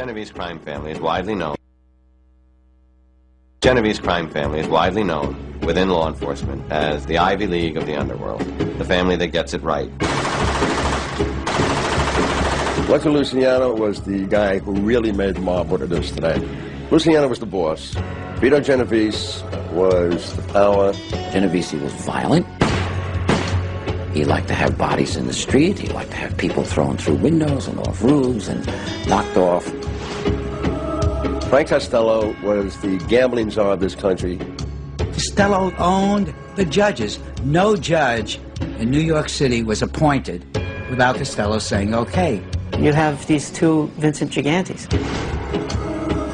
Genovese crime family is widely known. Genovese crime family is widely known within law enforcement as the Ivy League of the underworld, the family that gets it right. Lucky Luciano was the guy who really made the mob what it is today. Luciano was the boss. Vito Genovese was the power. Genovese was violent. He liked to have bodies in the street. He liked to have people thrown through windows and off roofs and knocked off. Frank Costello was the gambling czar of this country. Costello owned the judges. No judge in New York City was appointed without Costello saying okay. You'd have these two Vincent Gigantes.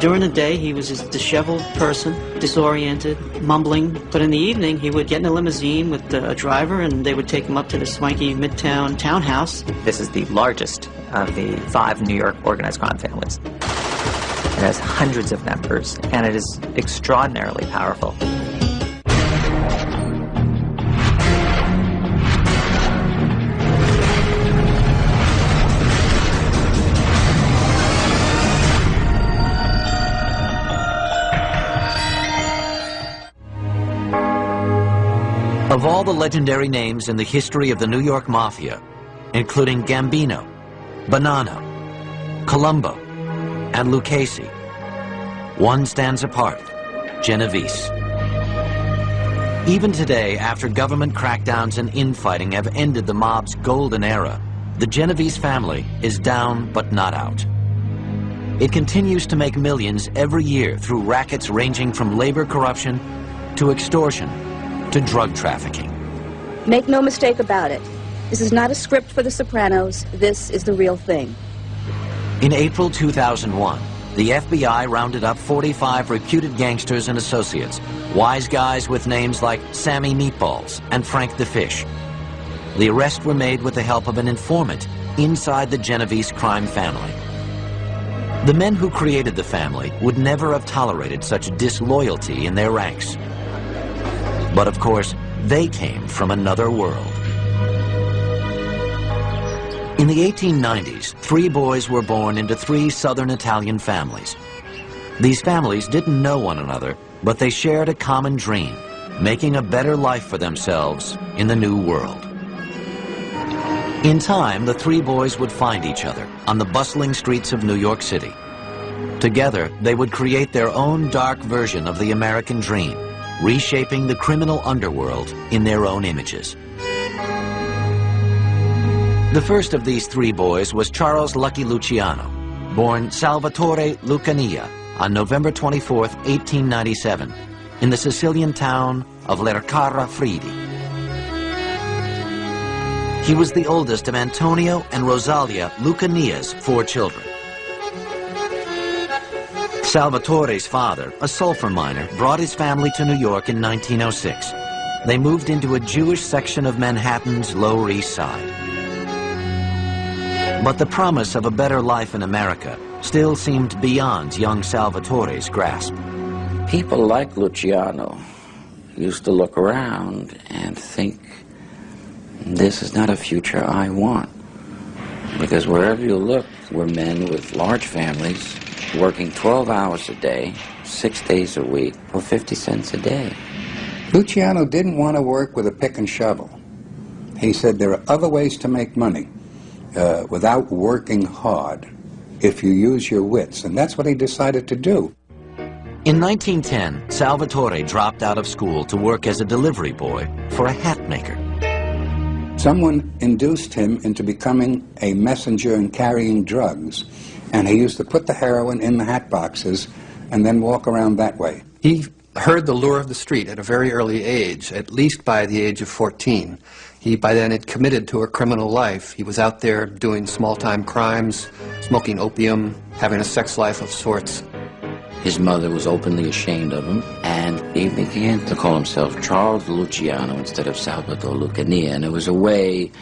During the day, he was a disheveled person, disoriented, mumbling. But in the evening, he would get in a limousine with a driver, and they would take him up to the swanky Midtown townhouse. This is the largest of the 5 New York organized crime families. It has hundreds of members, and it is extraordinarily powerful. Of all the legendary names in the history of the New York Mafia, including Gambino, Bonanno, Colombo, and Lucchese, one stands apart: Genovese. Even today, after government crackdowns and infighting have ended the mob's golden era, the Genovese family is down but not out. It continues to make millions every year through rackets ranging from labor corruption to extortion to drug trafficking. Make no mistake about it. This is not a script for The Sopranos. This is the real thing. In April 2001, the FBI rounded up 45 reputed gangsters and associates, wise guys with names like Sammy Meatballs and Frank the Fish. The arrests were made with the help of an informant inside the Genovese crime family. The men who created the family would never have tolerated such disloyalty in their ranks. But of course, they came from another world. In the 1890s, 3 boys were born into 3 southern Italian families. These families didn't know one another, but they shared a common dream: making a better life for themselves in the new world. In time, the 3 boys would find each other on the bustling streets of New York City. Together, they would create their own dark version of the American dream, reshaping the criminal underworld in their own images. The first of these 3 boys was Charles Lucky Luciano, born Salvatore Lucania on November 24, 1897, in the Sicilian town of Lercara Fridi. He was the oldest of Antonio and Rosalia Lucania's 4 children. Salvatore's father, a sulfur miner, brought his family to New York in 1906. They moved into a Jewish section of Manhattan's Lower East Side. But the promise of a better life in America still seemed beyond young Salvatore's grasp. People like Luciano used to look around and think, this is not a future I want. Because wherever you look were men with large families, working 12 hours a day, 6 days a week, for 50 cents a day. Luciano didn't want to work with a pick and shovel. He said there are other ways to make money without working hard if you use your wits, and that's what he decided to do. In 1910, Salvatore dropped out of school to work as a delivery boy for a hat maker. Someone induced him into becoming a messenger and carrying drugs, and he used to put the heroin in the hat boxes and then walk around that way. He heard the lure of the street at a very early age, at least by the age of 14. He, by then, had committed to a criminal life. He was out there doing small-time crimes, smoking opium, having a sex life of sorts. His mother was openly ashamed of him, and he began to call himself Charles Luciano instead of Salvatore Lucania, and it was a way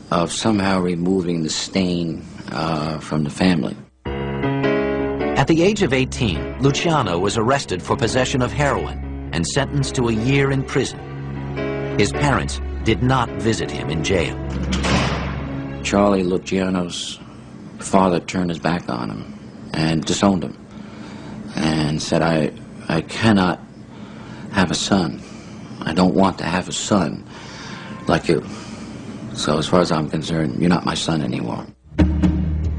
of somehow removing the stain from the family. At the age of 18, Luciano was arrested for possession of heroin and sentenced to a year in prison. His parents did not visit him in jail. Charlie Luciano's father turned his back on him, and disowned him and said, I cannot have a son. I don't want to have a son like you. So as far as I'm concerned, you're not my son anymore.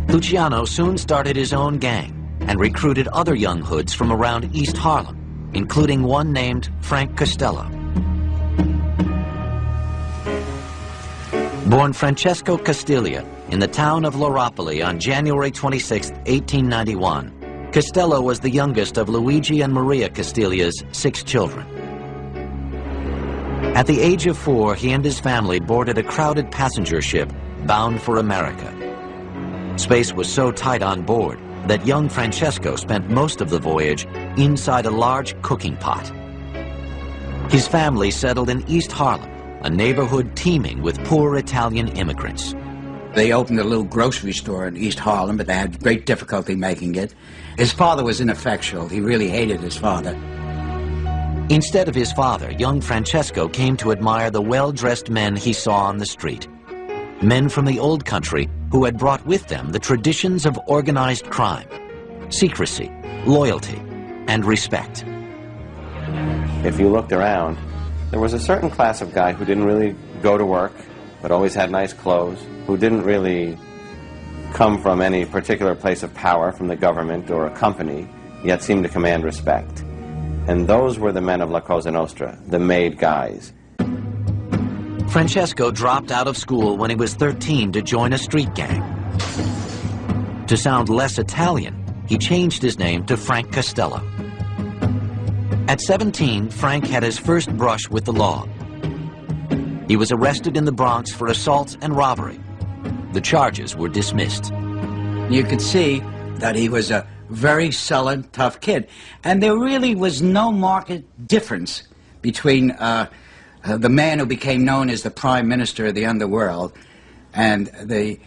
Luciano soon started his own gang and recruited other young hoods from around East Harlem, including one named Frank Costello. Born Francesco Castiglia in the town of Loropoli on January 26, 1891, Costello was the youngest of Luigi and Maria Castiglia's 6 children. At the age of 4, he and his family boarded a crowded passenger ship bound for America. Space was so tight on board that young Francesco spent most of the voyage inside a large cooking pot. His family settled in East Harlem, a neighborhood teeming with poor Italian immigrants. They opened a little grocery store in East Harlem, but they had great difficulty making it. His father was ineffectual. He really hated his father. Instead of his father, young Francesco came to admire the well-dressed men he saw on the street. Men from the old country who had brought with them the traditions of organized crime, secrecy, loyalty, and respect. If you looked around, there was a certain class of guy who didn't really go to work, but always had nice clothes, who didn't really come from any particular place of power, from the government or a company, yet seemed to command respect. And those were the men of La Cosa Nostra, the made guys. Francesco dropped out of school when he was 13 to join a street gang. To sound less Italian, he changed his name to Frank Costello. At 17, Frank had his first brush with the law. He was arrested in the Bronx for assault and robbery. The charges were dismissed. You could see that he was a very sullen, tough kid. And there really was no marked difference between the man who became known as the Prime Minister of the underworld and the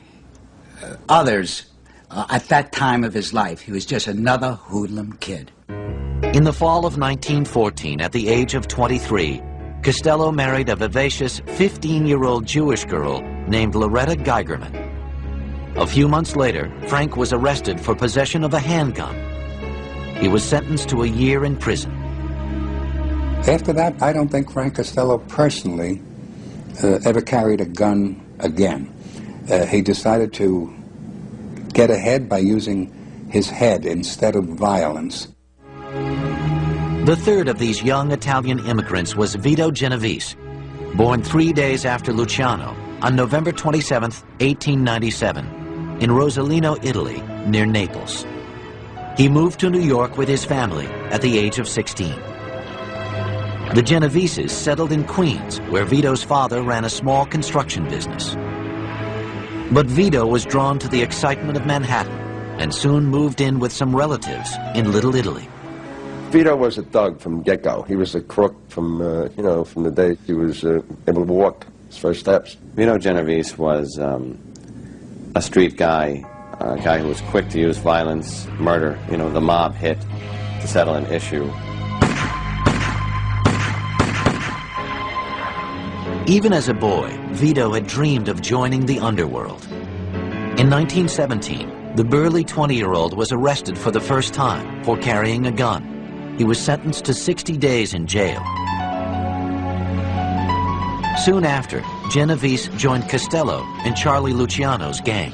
others at that time of his life. He was just another hoodlum kid. In the fall of 1914, at the age of 23, Costello married a vivacious 15-year-old Jewish girl named Loretta Geigerman. A few months later, Frank was arrested for possession of a handgun. He was sentenced to a year in prison. After that, I don't think Frank Costello personally ever carried a gun again. He decided to get ahead by using his head instead of violence. The third of these young Italian immigrants was Vito Genovese, born 3 days after Luciano on November 27, 1897, in Rosolino, Italy, near Naples. He moved to New York with his family at the age of 16. The Genoveses settled in Queens, where Vito's father ran a small construction business. But Vito was drawn to the excitement of Manhattan and soon moved in with some relatives in Little Italy. Vito was a thug from get-go. He was a crook from, from the day he was able to walk his first steps. Vito Genovese was a street guy, a guy who was quick to use violence, murder, the mob hit to settle an issue. Even as a boy, Vito had dreamed of joining the underworld. In 1917, the burly 20-year-old was arrested for the first time for carrying a gun. He was sentenced to 60 days in jail. Soon after, Genovese joined Costello and Charlie Luciano's gang.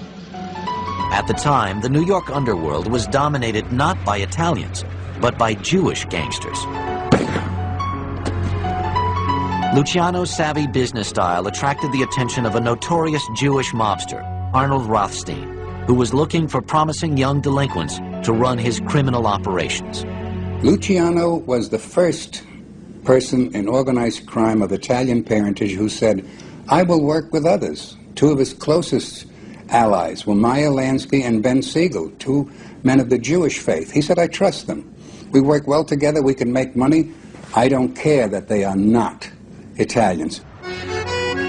At the time, the New York underworld was dominated not by Italians, but by Jewish gangsters. Luciano's savvy business style attracted the attention of a notorious Jewish mobster, Arnold Rothstein, who was looking for promising young delinquents to run his criminal operations. Luciano was the first person in organized crime of Italian parentage who said, I will work with others. Two of his closest allies were Meyer Lansky and Ben Siegel, two men of the Jewish faith. He said, I trust them. We work well together, we can make money. I don't care that they are not Italians.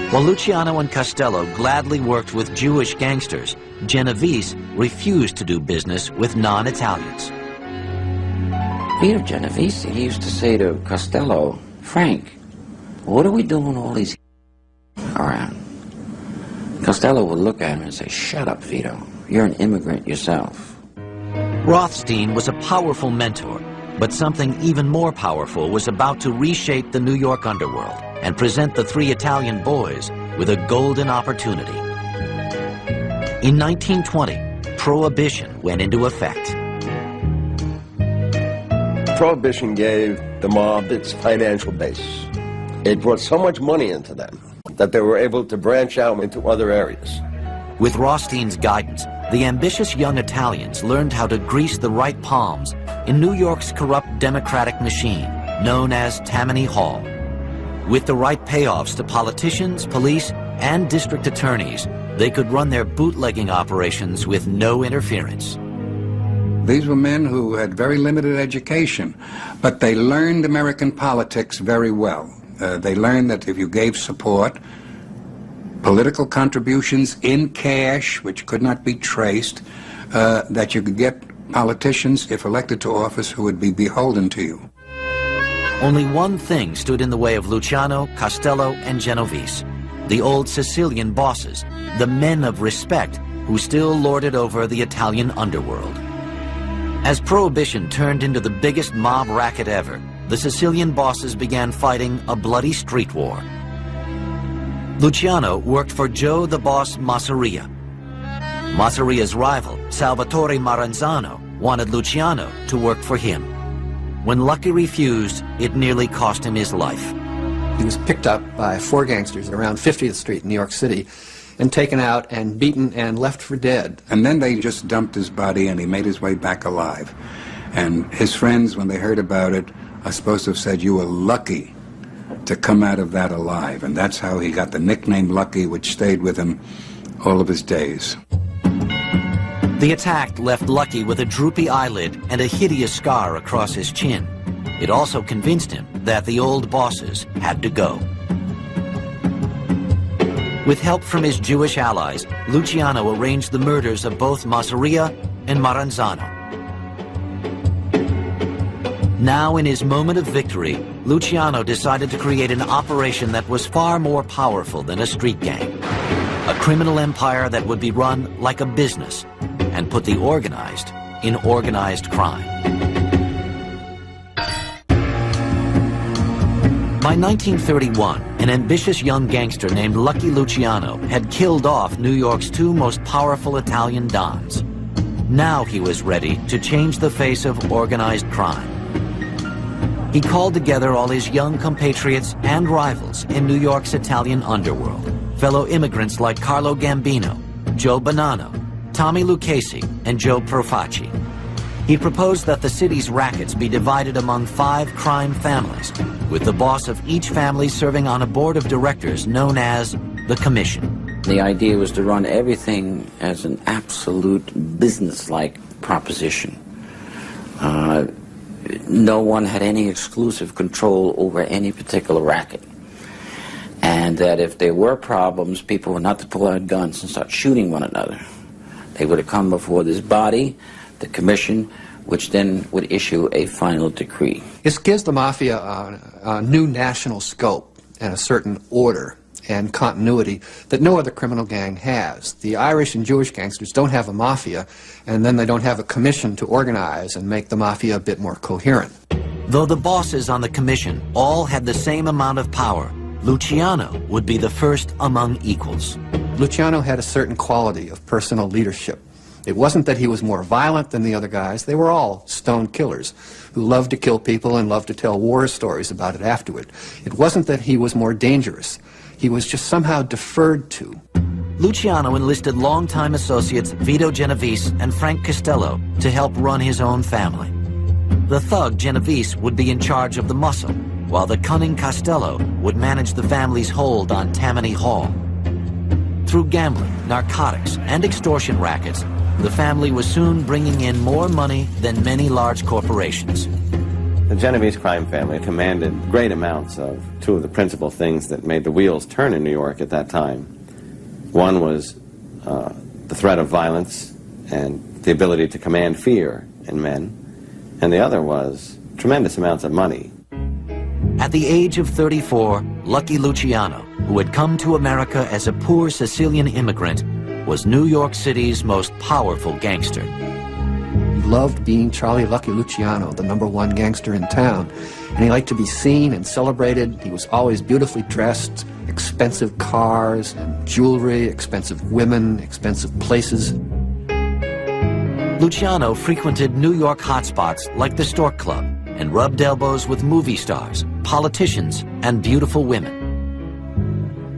While Luciano and Costello gladly worked with Jewish gangsters, Genovese refused to do business with non-Italians. Vito Genovese, he used to say to Costello, Frank, what are we doing all these around? Costello would look at him and say, shut up, Vito. You're an immigrant yourself. Rothstein was a powerful mentor, but something even more powerful was about to reshape the New York underworld and present the three Italian boys with a golden opportunity. In 1920, Prohibition went into effect. Prohibition gave the mob its financial base. It brought so much money into them that they were able to branch out into other areas. With Rothstein's guidance, the ambitious young Italians learned how to grease the right palms in New York's corrupt democratic machine, known as Tammany Hall. With the right payoffs to politicians, police, and district attorneys, they could run their bootlegging operations with no interference. These were men who had very limited education, but they learned American politics very well. They learned that if you gave support, political contributions in cash, which could not be traced, that you could get politicians, if elected to office, who would be beholden to you. Only one thing stood in the way of Luciano, Costello, and Genovese: the old Sicilian bosses, the men of respect who still lorded over the Italian underworld. As Prohibition turned into the biggest mob racket ever, the Sicilian bosses began fighting a bloody street war. Luciano worked for Joe the Boss Masseria. Masseria's rival, Salvatore Maranzano, wanted Luciano to work for him. When Lucky refused, it nearly cost him his life. He was picked up by four gangsters around 50th Street in New York City and taken out and beaten and left for dead. And then they just dumped his body and he made his way back alive. And his friends, when they heard about it, are supposed to have said, "You were lucky to come out of that alive." And that's how he got the nickname Lucky, which stayed with him all of his days. The attack left Lucky with a droopy eyelid and a hideous scar across his chin. It also convinced him that the old bosses had to go. With help from his Jewish allies, Luciano arranged the murders of both Masseria and Maranzano. Now, in his moment of victory, Luciano decided to create an operation that was far more powerful than a street gang. A criminal empire that would be run like a business and put the organized in organized crime. By 1931, an ambitious young gangster named Lucky Luciano had killed off New York's two most powerful Italian dons. Now he was ready to change the face of organized crime. He called together all his young compatriots and rivals in New York's Italian underworld, fellow immigrants like Carlo Gambino, Joe Bonanno, Tommy Lucchese, and Joe Profaci. He proposed that the city's rackets be divided among 5 crime families, with the boss of each family serving on a board of directors known as the Commission. The idea was to run everything as an absolute business-like proposition. No one had any exclusive control over any particular racket. And that if there were problems, people were not to pull out guns and start shooting one another. They would have come before this body, the Commission, which then would issue a final decree. This gives the Mafia a new national scope and a certain order and continuity that no other criminal gang has. The Irish and Jewish gangsters don't have a Mafia, and then they don't have a commission to organize and make the Mafia a bit more coherent. Though the bosses on the Commission all had the same amount of power, Luciano would be the first among equals. Luciano had a certain quality of personal leadership. It wasn't that he was more violent than the other guys. They were all stone killers who loved to kill people and loved to tell war stories about it afterward. It wasn't that he was more dangerous. He was just somehow deferred to. Luciano enlisted longtime associates Vito Genovese and Frank Costello to help run his own family. The thug Genovese would be in charge of the muscle, while the cunning Costello would manage the family's hold on Tammany Hall. Through gambling, narcotics, and extortion rackets, the family was soon bringing in more money than many large corporations. The Genovese crime family commanded great amounts of two of the principal things that made the wheels turn in New York at that time. One was the threat of violence and the ability to command fear in men, and the other was tremendous amounts of money. At the age of 34, Lucky Luciano, who had come to America as a poor Sicilian immigrant, was New York City's most powerful gangster. He loved being Charlie Lucky Luciano, the #1 gangster in town. And he liked to be seen and celebrated. He was always beautifully dressed, expensive cars and jewelry, expensive women, expensive places. Luciano frequented New York hotspots like the Stork Club and rubbed elbows with movie stars, politicians, and beautiful women.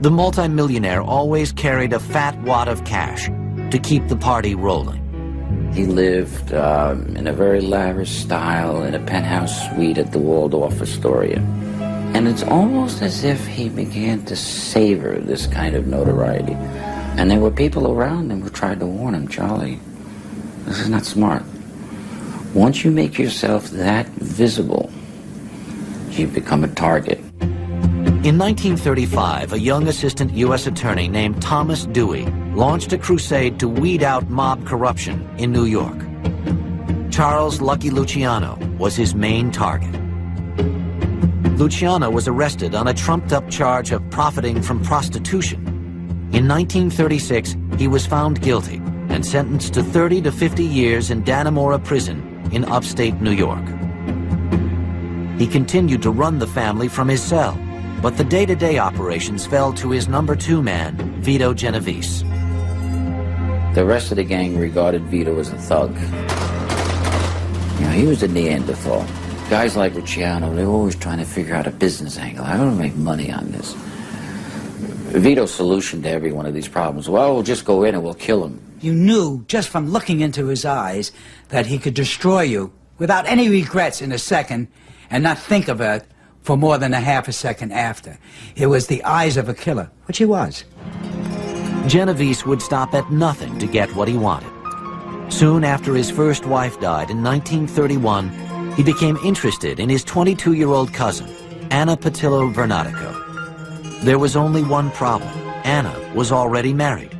The multimillionaire always carried a fat wad of cash to keep the party rolling. He lived in a very lavish style in a penthouse suite at the Waldorf Astoria. And it's almost as if he began to savor this kind of notoriety. And there were people around him who tried to warn him, Charlie, this is not smart. Once you make yourself that visible, you become a target. In 1935, a young assistant U.S. attorney named Thomas Dewey launched a crusade to weed out mob corruption in New York. Charles Lucky Luciano was his main target. Luciano was arrested on a trumped-up charge of profiting from prostitution. In 1936, he was found guilty and sentenced to 30 to 50 years in Dannemora Prison in upstate New York. He continued to run the family from his cell, but the day-to-day operations fell to his #2 man, Vito Genovese. The rest of the gang regarded Vito as a thug. You know, he was a Neanderthal. Guys like Luciano, they were always trying to figure out a business angle. How do we make money on this? Vito's solution to every one of these problems, well, we'll just go in and we'll kill him. You knew just from looking into his eyes that he could destroy you without any regrets in a second and not think of it for more than a half a second after. It was the eyes of a killer, which he was. Genovese would stop at nothing to get what he wanted. Soon after his first wife died in 1931, he became interested in his 22-year-old cousin, Anna Patillo Vernatico. There was only one problem. Anna was already married.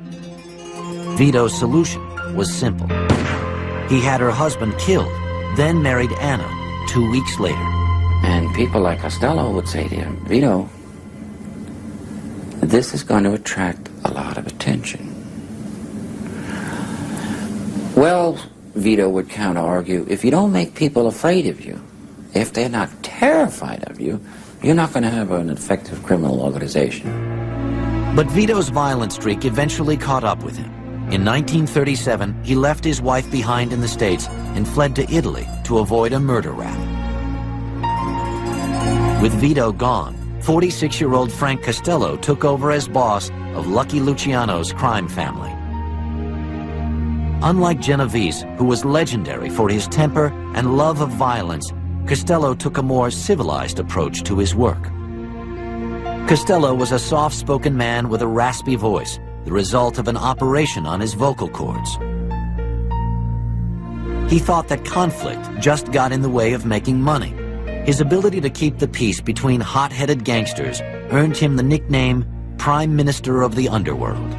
Vito's solution was simple. He had her husband killed, then married Anna 2 weeks later. And people like Costello would say to him, Vito, this is going to attract a lot of attention. Well, Vito would counter-argue, if you don't make people afraid of you, if they're not terrified of you, you're not going to have an effective criminal organization. But Vito's violent streak eventually caught up with him. In 1937, he left his wife behind in the States and fled to Italy to avoid a murder rap. With Vito gone, 46-year-old Frank Costello took over as boss of Lucky Luciano's crime family. Unlike Genovese, who was legendary for his temper and love of violence, Costello took a more civilized approach to his work. Costello was a soft-spoken man with a raspy voice, the result of an operation on his vocal cords. He thought that conflict just got in the way of making money. His ability to keep the peace between hot-headed gangsters earned him the nickname Prime Minister of the Underworld.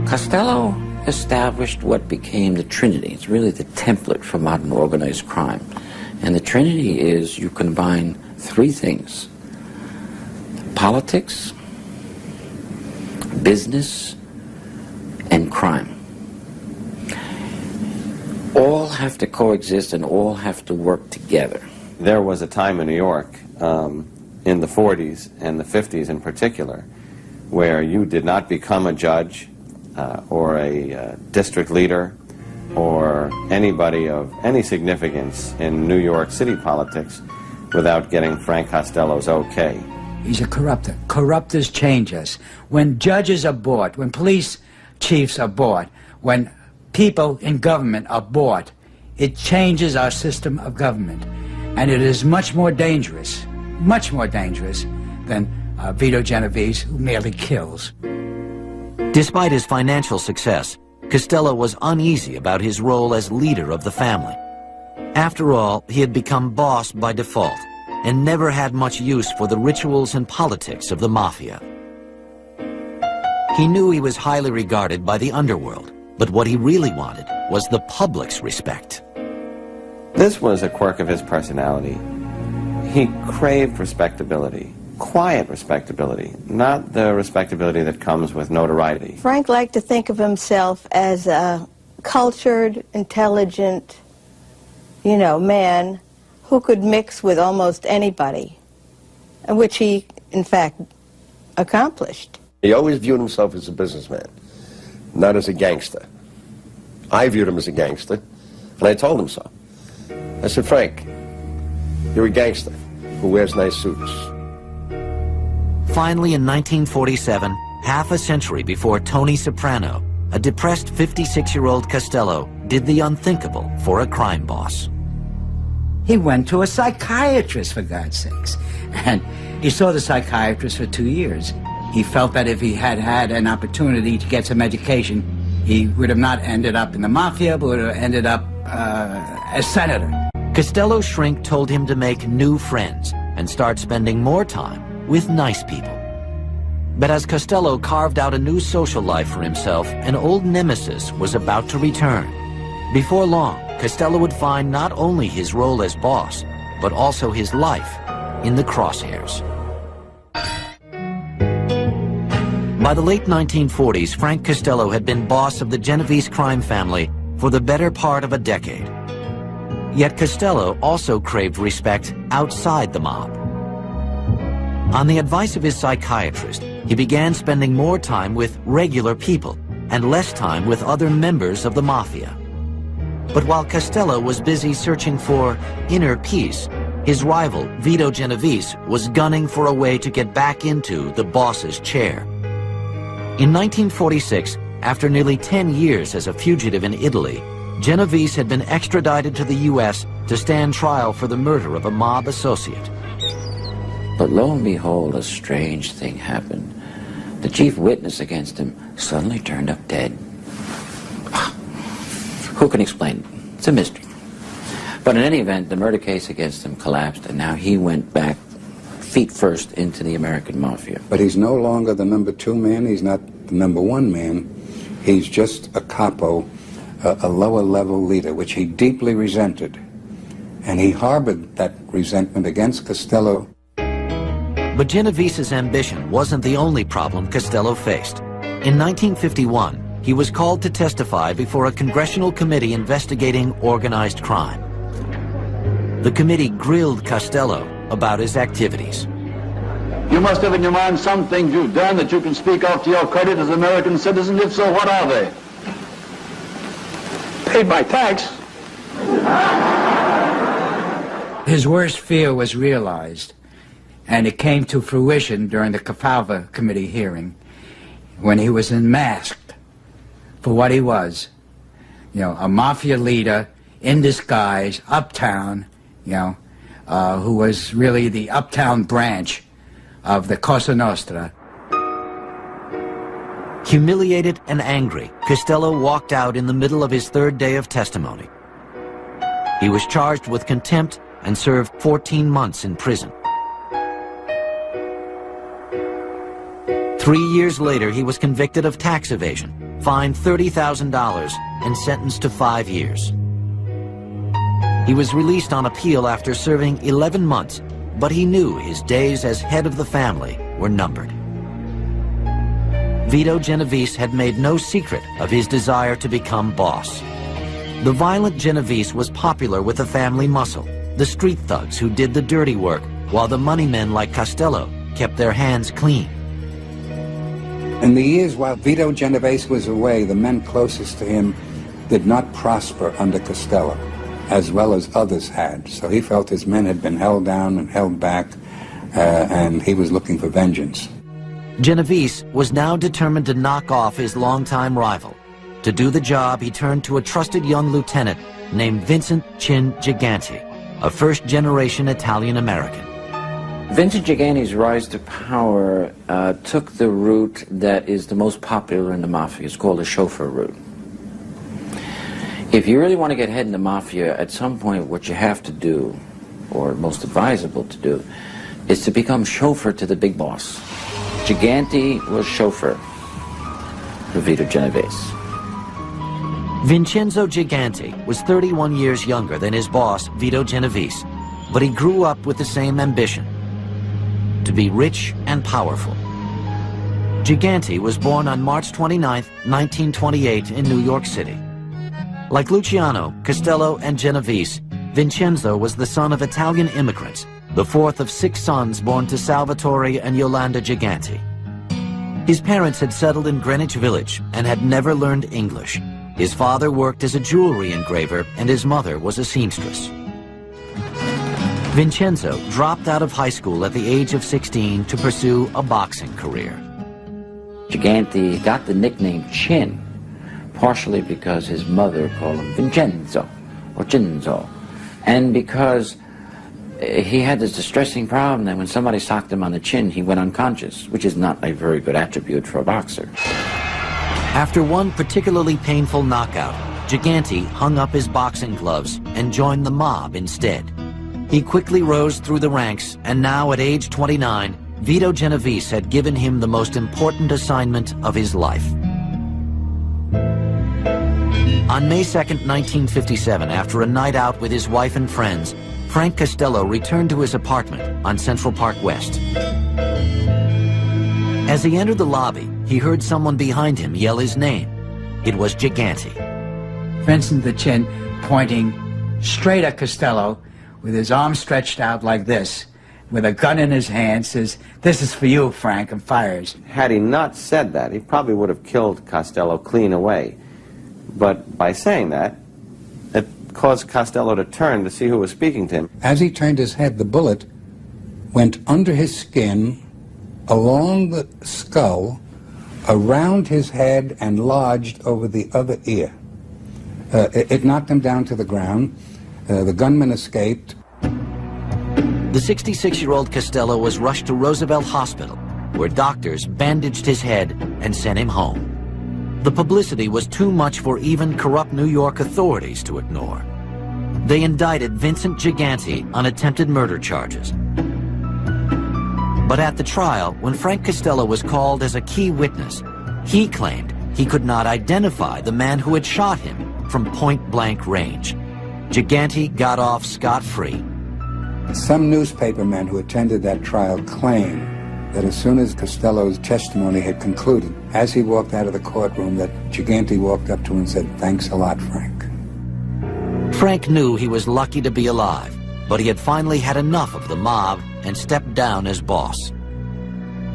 Costello established what became the Trinity. It's really the template for modern organized crime. And the Trinity is you combine three things: politics, business, and crime. All have to coexist and all have to work together. There was a time in New York, in the 40s and the 50s in particular, where you did not become a judge or a district leader or anybody of any significance in New York City politics without getting Frank Costello's okay. He's a corrupter. Corruptors change us. When judges are bought, when police chiefs are bought, when people in government are bought, it changes our system of government. And it is much more dangerous than Vito Genovese, who merely kills. Despite his financial success, Costello was uneasy about his role as leader of the family. After all, he had become boss by default and never had much use for the rituals and politics of the mafia. He knew he was highly regarded by the underworld, but what he really wanted was the public's respect. This was a quirk of his personality. He craved respectability, quiet respectability, not the respectability that comes with notoriety. Frank liked to think of himself as a cultured, intelligent you know, man who could mix with almost anybody, which he, in fact, accomplished. He always viewed himself as a businessman, not as a gangster. I viewed him as a gangster, and I told him so. I said, Frank, you're a gangster who wears nice suits. Finally, in 1947, half a century before Tony Soprano, a depressed 56-year-old Costello did the unthinkable for a crime boss. He went to a psychiatrist, for God's sakes. And he saw the psychiatrist for 2 years. He felt that if he had had an opportunity to get some education, he would have not ended up in the mafia, but would have ended up as senator. Costello's shrink told him to make new friends and start spending more time with nice people. But as Costello carved out a new social life for himself, an old nemesis was about to return. Before long, Costello would find not only his role as boss, but also his life in the crosshairs. By the late 1940s, Frank Costello had been boss of the Genovese crime family for the better part of a decade. Yet Costello also craved respect outside the mob. On the advice of his psychiatrist, he began spending more time with regular people and less time with other members of the mafia. But while Costello was busy searching for inner peace, his rival, Vito Genovese, was gunning for a way to get back into the boss's chair. In 1946, after nearly 10 years as a fugitive in Italy, Genovese had been extradited to the U.S. to stand trial for the murder of a mob associate. But lo and behold, a strange thing happened. The chief witness against him suddenly turned up dead. Who can explain it? It's a mystery. But in any event, the murder case against him collapsed, and now he went back feet first into the American mafia. But he's no longer the number 2 man. He's not the number 1 man. He's just a capo, a lower level leader, which he deeply resented. And he harbored that resentment against Costello. But Genovese's ambition wasn't the only problem Costello faced. In 1951, he was called to testify before a congressional committee investigating organized crime. The committee grilled Costello about his activities. You must have in your mind some things you've done that you can speak of to your credit as American citizens. If so, what are they? Paid by tax. His worst fear was realized, and it came to fruition during the Kefauver Committee hearing when he was unmasked for what he was. You know, a mafia leader in disguise, uptown, you know, who was really the uptown branch of the Cosa Nostra. Humiliated and angry, Costello walked out in the middle of his 3rd day of testimony. He was charged with contempt and served 14 months in prison. 3 years later, he was convicted of tax evasion, fined $30,000, and sentenced to 5 years. He was released on appeal after serving 11 months, but he knew his days as head of the family were numbered. Vito Genovese had made no secret of his desire to become boss. The violent Genovese was popular with the family muscle, the street thugs who did the dirty work, while the money men like Costello kept their hands clean. In the years while Vito Genovese was away, the men closest to him did not prosper under Costello, as well as others had. So he felt his men had been held down and held back, and he was looking for vengeance. Genovese was now determined to knock off his longtime rival. To do the job, he turned to a trusted young lieutenant named Vincent Chin Gigante, a first-generation Italian-American. Vincent Gigante's rise to power took the route that is the most popular in the mafia. It's called the chauffeur route. If you really want to get ahead in the mafia, at some point what you have to do, or most advisable to do, is to become chauffeur to the big boss. Gigante was chauffeur for Vito Genovese. Vincenzo Gigante was 31 years younger than his boss, Vito Genovese, but he grew up with the same ambition: to be rich and powerful. Gigante was born on March 29, 1928 in New York City. Like Luciano, Costello, and Genovese, Vincenzo was the son of Italian immigrants, the fourth of 6 sons born to Salvatore and Yolanda Giganti. His parents had settled in Greenwich Village and had never learned English. His father worked as a jewelry engraver and his mother was a seamstress. Vincenzo dropped out of high school at the age of 16 to pursue a boxing career. Giganti got the nickname Chin, partially because his mother called him Vincenzo or Cinzo, and because he had this distressing problem that when somebody socked him on the chin, he went unconscious, which is not a very good attribute for a boxer. After one particularly painful knockout, Giganti hung up his boxing gloves and joined the mob instead. He quickly rose through the ranks, and now at age 29, Vito Genovese had given him the most important assignment of his life. On May 2nd, 1957, after a night out with his wife and friends, Frank Costello returned to his apartment on Central Park West. As he entered the lobby, he heard someone behind him yell his name. It was Giganti. Vincent the Chin, pointing straight at Costello, with his arm stretched out like this, with a gun in his hand, says, "This is for you, Frank," and fires. Had he not said that, he probably would have killed Costello clean away. But by saying that, it caused Costello to turn to see who was speaking to him. As he turned his head, the bullet went under his skin, along the skull, around his head, and lodged over the other ear. It knocked him down to the ground. The gunman escaped. The 66-year-old Costello was rushed to Roosevelt Hospital, where doctors bandaged his head and sent him home. The publicity was too much for even corrupt New York authorities to ignore. They indicted Vincent Giganti on attempted murder charges. But at the trial, when Frank Costello was called as a key witness, he claimed he could not identify the man who had shot him from point-blank range. Giganti got off scot-free. Some newspapermen who attended that trial claimed that as soon as Costello's testimony had concluded, as he walked out of the courtroom, that Giganti walked up to him and said, "Thanks a lot, Frank." Frank knew he was lucky to be alive, but he had finally had enough of the mob and stepped down as boss.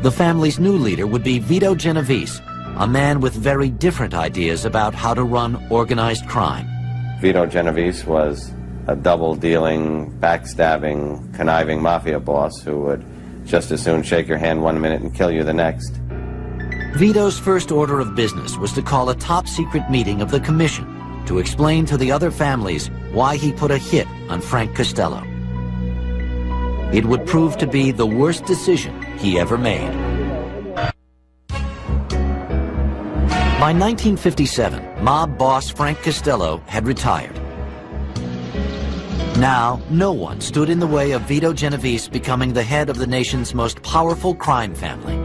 The family's new leader would be Vito Genovese, a man with very different ideas about how to run organized crime. Vito Genovese was a double-dealing, backstabbing, conniving mafia boss who would just as soon shake your hand one minute and kill you the next. Vito's first order of business was to call a top-secret meeting of the commission to explain to the other families why he put a hit on Frank Costello. It would prove to be the worst decision he ever made. By 1957, mob boss Frank Costello had retired. Now, no one stood in the way of Vito Genovese becoming the head of the nation's most powerful crime family.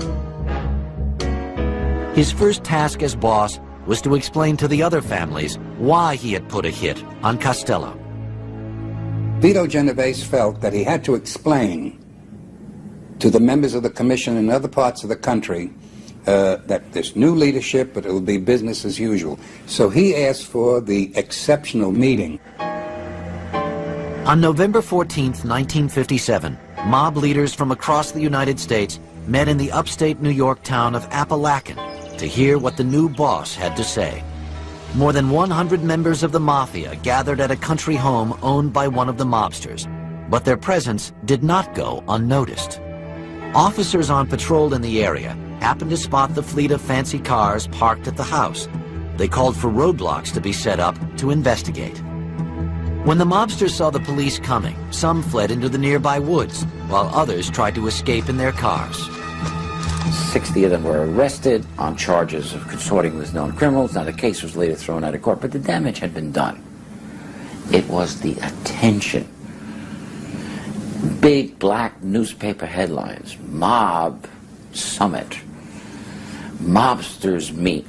His first task as boss was to explain to the other families why he had put a hit on Costello. Vito Genovese felt that he had to explain to the members of the commission in other parts of the country that there's new leadership, but it will be business as usual. So he asked for the exceptional meeting. On November 14th, 1957, mob leaders from across the United States met in the upstate New York town of Apalachin to hear what the new boss had to say. More than 100 members of the mafia gathered at a country home owned by one of the mobsters, but their presence did not go unnoticed. Officers on patrol in the area happened to spot the fleet of fancy cars parked at the house. They called for roadblocks to be set up to investigate. When the mobsters saw the police coming, some fled into the nearby woods, while others tried to escape in their cars. 60 of them were arrested on charges of consorting with known criminals. Now, the case was later thrown out of court, but the damage had been done. It was the attention. Big black newspaper headlines, mob summit, mobsters meet.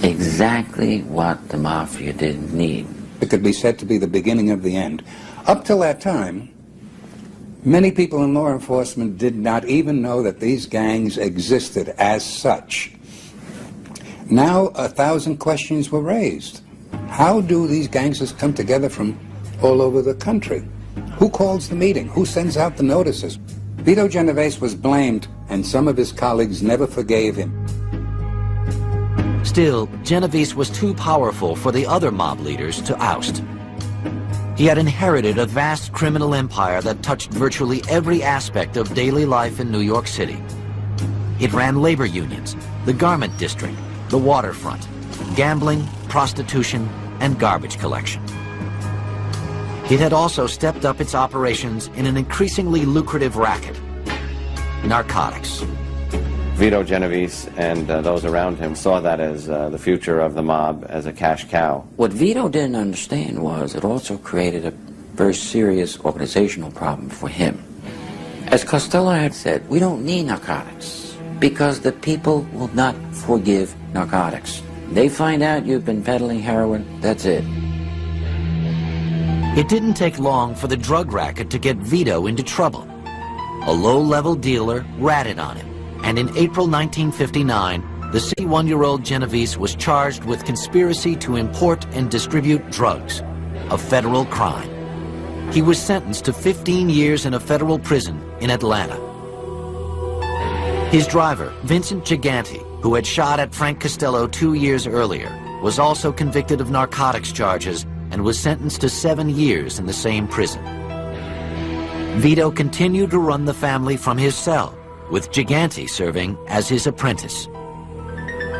Exactly what the mafia didn't need. It could be said to be the beginning of the end. Up till that time, many people in law enforcement did not even know that these gangs existed as such. Now 1,000 questions were raised. How do these gangsters come together from all over the country? Who calls the meeting? Who sends out the notices? Vito Genovese was blamed, and some of his colleagues never forgave him. Still, Genovese was too powerful for the other mob leaders to oust. He had inherited a vast criminal empire that touched virtually every aspect of daily life in New York City. It ran labor unions, the garment district, the waterfront, gambling, prostitution, and garbage collection. It had also stepped up its operations in an increasingly lucrative racket: narcotics. Vito Genovese and those around him saw that as the future of the mob, as a cash cow. What Vito didn't understand was it also created a very serious organizational problem for him. As Costello had said, we don't need narcotics because the people will not forgive narcotics. They find out you've been peddling heroin, that's it. It didn't take long for the drug racket to get Vito into trouble. A low-level dealer ratted on him, and in April 1959, the 61-year-old Genovese was charged with conspiracy to import and distribute drugs, a federal crime. He was sentenced to 15 years in a federal prison in Atlanta. His driver, Vincent Gigante, who had shot at Frank Costello 2 years earlier, was also convicted of narcotics charges and was sentenced to 7 years in the same prison. Vito continued to run the family from his cell, with Gigante serving as his apprentice.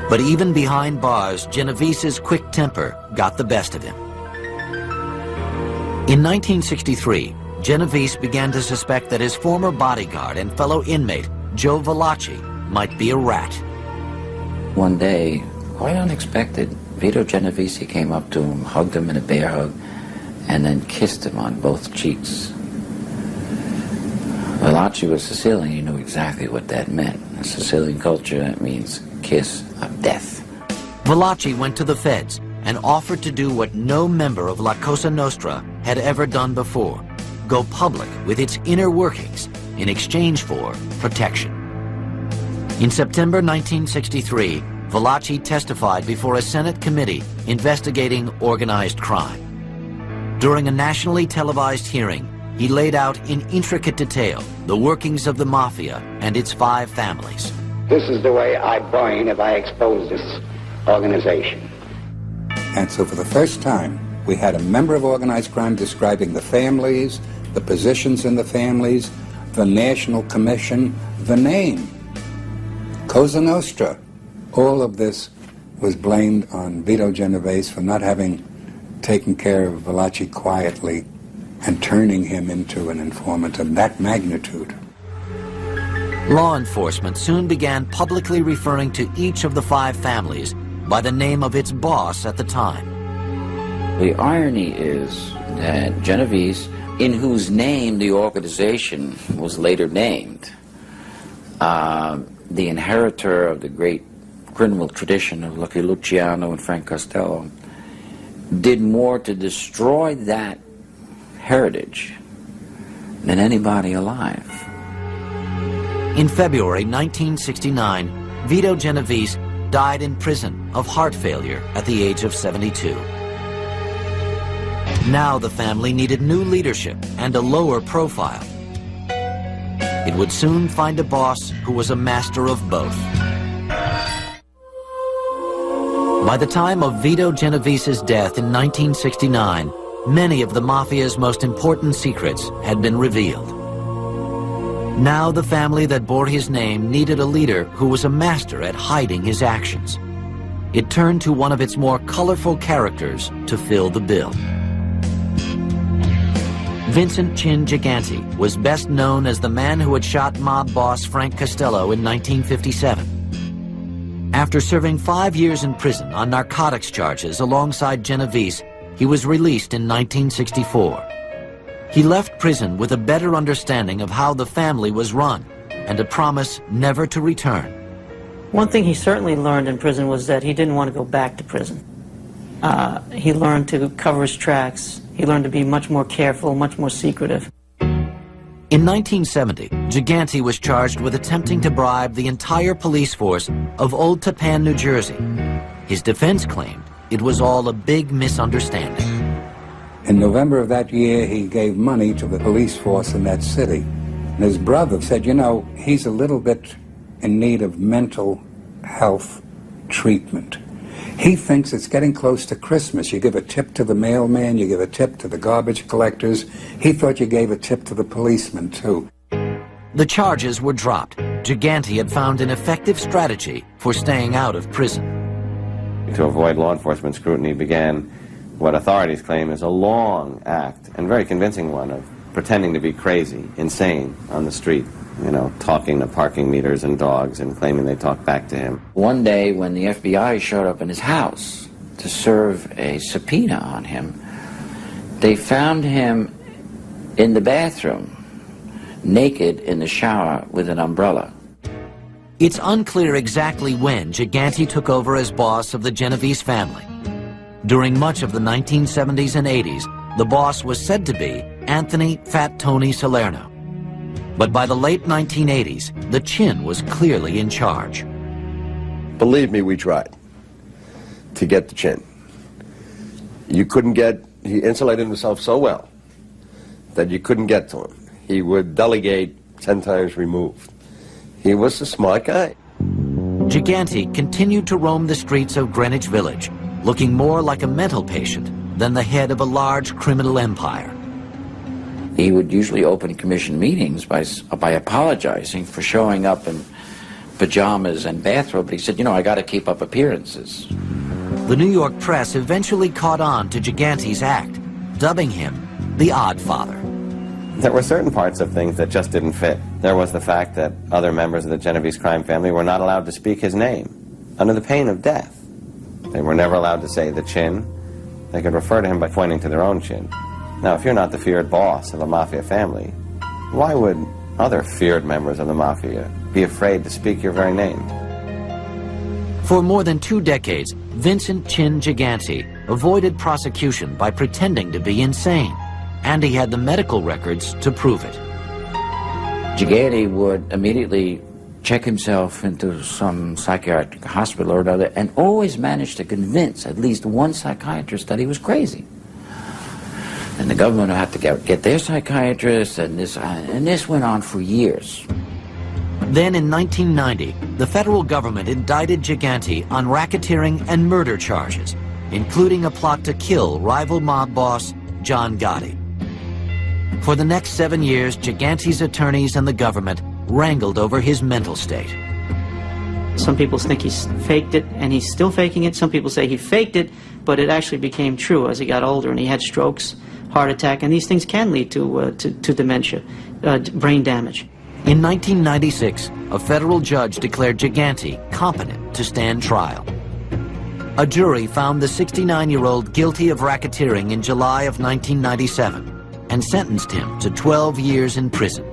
But even behind bars, Genovese's quick temper got the best of him. In 1963, Genovese began to suspect that his former bodyguard and fellow inmate, Joe Valachi, might be a rat. One day, quite unexpected, Vito Genovese came up to him, hugged him in a bear hug, and then kissed him on both cheeks. Valachi was Sicilian. He knew exactly what that meant. In Sicilian culture, that means kiss of death. Valachi went to the feds and offered to do what no member of La Cosa Nostra had ever done before: go public with its inner workings in exchange for protection. In September 1963, Valachi testified before a Senate committee investigating organized crime. During a nationally televised hearing, he laid out in intricate detail the workings of the mafia and its 5 families. This is the way I burn if I expose this organization. And so for the first time, we had a member of organized crime describing the families, the positions in the families, the National Commission, the name, Cosa Nostra. All of this was blamed on Vito Genovese for not having taken care of Valachi quietly and turning him into an informant of that magnitude. Law enforcement soon began publicly referring to each of the 5 families by the name of its boss at the time. The irony is that Genovese, in whose name the organization was later named, the inheritor of the great criminal tradition of Lucky Luciano and Frank Costello, did more to destroy that heritage than anybody alive. In February 1969, Vito Genovese died in prison of heart failure at the age of 72. Now the family needed new leadership and a lower profile. It would soon find a boss who was a master of both. By the time of Vito Genovese's death in 1969, many of the Mafia's most important secrets had been revealed. Now the family that bore his name needed a leader who was a master at hiding his actions. It turned to one of its more colorful characters to fill the bill. Vincent Chin Gigante was best known as the man who had shot mob boss Frank Costello in 1957. After serving 5 years in prison on narcotics charges alongside Genovese, he was released in 1964. He left prison with a better understanding of how the family was run and a promise never to return. One thing he certainly learned in prison was that he didn't want to go back to prison. He learned to cover his tracks. He learned to be much more careful, much more secretive. In 1970, Gigante was charged with attempting to bribe the entire police force of Old Tappan, New Jersey. His defense claimed it was all a big misunderstanding. In November of that year, he gave money to the police force in that city. And his brother said, you know, he's a little bit in need of mental health treatment. He thinks it's getting close to Christmas. You give a tip to the mailman, you give a tip to the garbage collectors. He thought you gave a tip to the policeman, too. The charges were dropped. Gigante had found an effective strategy for staying out of prison. To avoid law enforcement scrutiny began what authorities claim is a long act, and very convincing one, of pretending to be crazy, insane, on the street. You know, talking to parking meters and dogs and claiming they talk back to him. One day when the FBI showed up in his house to serve a subpoena on him, they found him in the bathroom, naked in the shower with an umbrella. It's unclear exactly when Gigante took over as boss of the Genovese family. During much of the 1970s and 80s, the boss was said to be Anthony Fat Tony Salerno. But by the late 1980s, the Chin was clearly in charge. Believe me, we tried to get the Chin. You couldn't get, he insulated himself so well that you couldn't get to him. He would delegate 10 times removed. He was a smart guy. Gigante continued to roam the streets of Greenwich Village, looking more like a mental patient than the head of a large criminal empire. He would usually open commission meetings by apologizing for showing up in pajamas and bathrobe. He said, you know, I got to keep up appearances. The New York press eventually caught on to Gigante's act, dubbing him the Odd Father. There were certain parts of things that just didn't fit. There was the fact that other members of the Genovese crime family were not allowed to speak his name, under the pain of death. They were never allowed to say the Chin. They could refer to him by pointing to their own chin. Now, if you're not the feared boss of a mafia family, why would other feared members of the mafia be afraid to speak your very name? For more than 2 decades, Vincent Chin Gigante avoided prosecution by pretending to be insane, and he had the medical records to prove it. Gigante would immediately check himself into some psychiatric hospital or another and always managed to convince at least one psychiatrist that he was crazy. And the government would have to get their psychiatrist, and this went on for years. Then in 1990, the federal government indicted Gigante on racketeering and murder charges, including a plot to kill rival mob boss John Gotti. For the next 7 years, Gigante's attorneys and the government wrangled over his mental state. Some people think he's faked it, and he's still faking it. Some people say he faked it, but it actually became true as he got older, and he had strokes, heart attack, and these things can lead to dementia, brain damage. In 1996, a federal judge declared Gigante competent to stand trial. A jury found the 69-year-old guilty of racketeering in July of 1997 and sentenced him to 12 years in prison.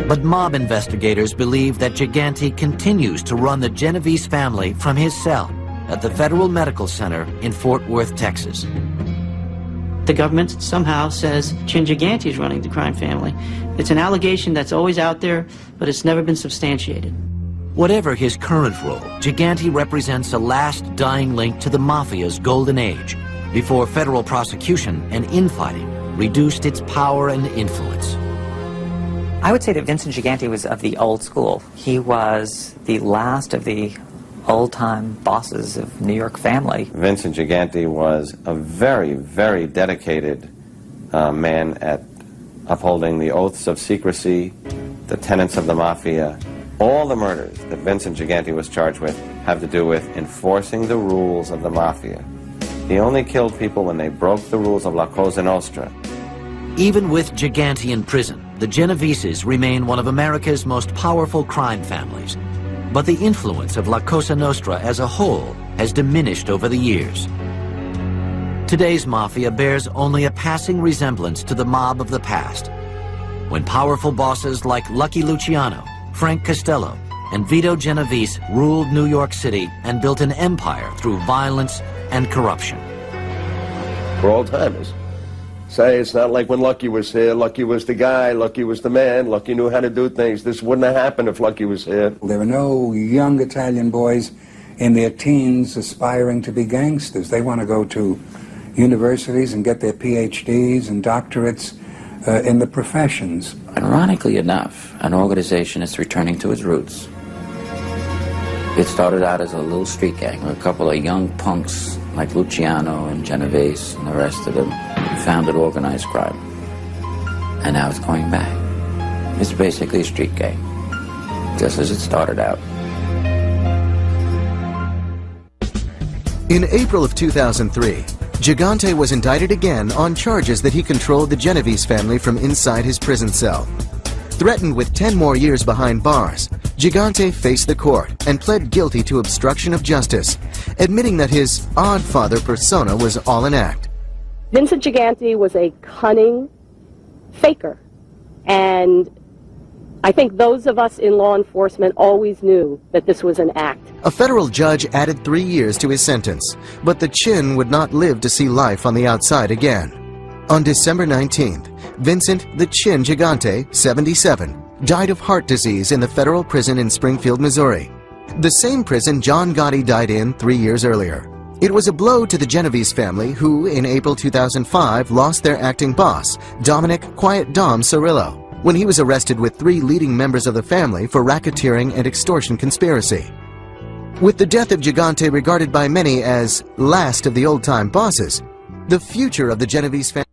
But mob investigators believe that Gigante continues to run the Genovese family from his cell at the Federal Medical Center in Fort Worth, Texas. The government somehow says Chin Gigante is running the crime family. It's an allegation that's always out there, but it's never been substantiated. Whatever his current role, Gigante represents a last dying link to the mafia's golden age, before federal prosecution and infighting reduced its power and influence. I would say that Vincent Gigante was of the old school. He was the last of the old-time bosses of New York family. Vincent Gigante was a very, very dedicated man at upholding the oaths of secrecy, the tenets of the mafia. All the murders that Vincent Gigante was charged with have to do with enforcing the rules of the mafia. He only killed people when they broke the rules of La Cosa Nostra. Even with Gigante in prison, the Genoveses remain one of America's most powerful crime families. But the influence of La Cosa Nostra as a whole has diminished over the years. Today's mafia bears only a passing resemblance to the mob of the past, when powerful bosses like Lucky Luciano, Frank Costello, and Vito Genovese ruled New York City and built an empire through violence and corruption. We're old-timers. Say, it's not like when Lucky was here. Lucky was the guy. Lucky was the man. Lucky knew how to do things. This wouldn't have happened if Lucky was here. There were no young Italian boys in their teens aspiring to be gangsters. They want to go to universities and get their PhDs and doctorates in the professions. Ironically enough, an organization is returning to its roots. It started out as a little street gang, with a couple of young punks like Luciano and Genovese and the rest of them who founded organized crime. And now it's going back. It's basically a street gang, just as it started out. In April of 2003, Gigante was indicted again on charges that he controlled the Genovese family from inside his prison cell. Threatened with 10 more years behind bars, Gigante faced the court and pled guilty to obstruction of justice, admitting that his odd father persona was all an act. Vincent Gigante was a cunning faker, and I think those of us in law enforcement always knew that this was an act. A federal judge added 3 years to his sentence, but the Chin would not live to see life on the outside again. On December 19th, Vincent the Chin Gigante, 77, died of heart disease in the federal prison in Springfield, Missouri, the same prison John Gotti died in 3 years earlier. It was a blow to the Genovese family, who in April 2005 lost their acting boss, Dominic Quiet Dom Cirillo, when he was arrested with 3 leading members of the family for racketeering and extortion conspiracy. With the death of Gigante regarded by many as last of the old-time bosses, the future of the Genovese family